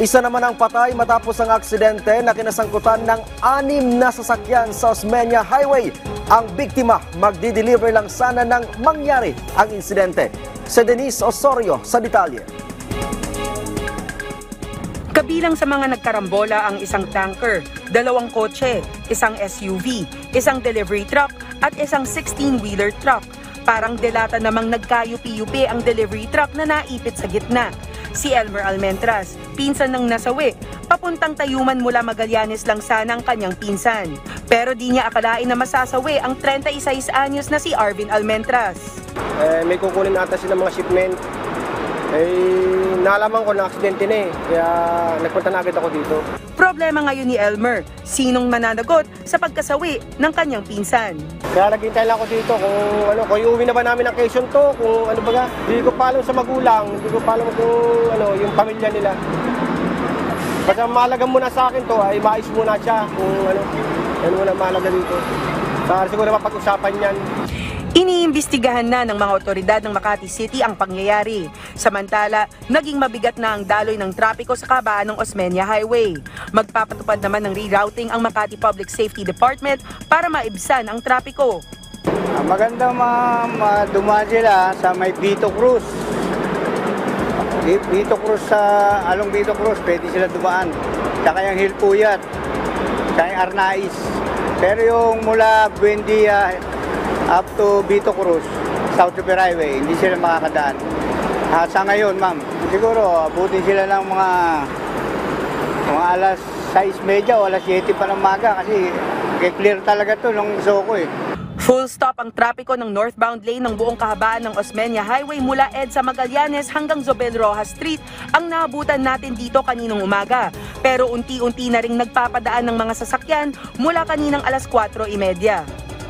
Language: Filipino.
Isa naman ang patay matapos ang aksidente na kinasangkutan ng 6 na sasakyan sa Osmeña Highway. Ang biktima, magdi-deliver lang sana nang mangyari ang insidente. Si Denise Osorio sa detalye. Kabilang sa mga nagkarambola ang isang tanker, 2 kotse, isang SUV, isang delivery truck at isang 16-wheeler truck. Parang delata namang nagkayupi-yupi ang delivery truck na naipit sa gitna. Si Elmer Almentras, pinsan ng nasawi, papuntang Tayuman mula Magallanes lang sana ang kanyang pinsan. Pero di niya akalain na masasawi ang 36 anyos na si Arvin Almentras. May kukunin ata sila mga shipment. Nalaman ko na aksidente na kaya nagpunta na agad ako dito. Problema ngayon ni Elmer, sinong mananagot sa pagkasawi ng kanyang pinsan. Kaya naghintay lang ako dito kung iuwi na ba namin ang Quezon to, kung ano baga. Hindi ko pa alam sa magulang, hindi ko pa alam kung yung pamilya nila. Basta mahalaga muna sa akin to ay maayos muna siya kung ano muna mahalaga dito. Para siguro mapag-usapan yan. Iniimbestigahan na ng mga otoridad ng Makati City ang pangyayari. Samantala, naging mabigat na ang daloy ng trapiko sa kabaan ng Osmeña Highway. Magpapatupad naman ng rerouting ang Makati Public Safety Department para maibsan ang trapiko. Maganda dumaan sila sa may Vito Cruz. Vito Cruz along Vito Cruz, pwede sila dumaan. Saka yung Hilpuyat, saka yung Arnaiz. Pero yung mula Buendia up to Vito Cruz, South Super Highway, hindi sila makakadaan. Sa ngayon, ma'am, siguro abutin sila ng mga alas 6:30 o alas 7 pa ng maga kasi clear talaga to nung gusto ko Full stop ang trapiko ng northbound lane ng buong kahabaan ng Osmeña Highway mula EDSA Magallanes hanggang Zobel Rojas Street ang naabutan natin dito kaninang umaga. Pero unti-unti na ring nagpapadaan ng mga sasakyan mula kaninang alas 4:30.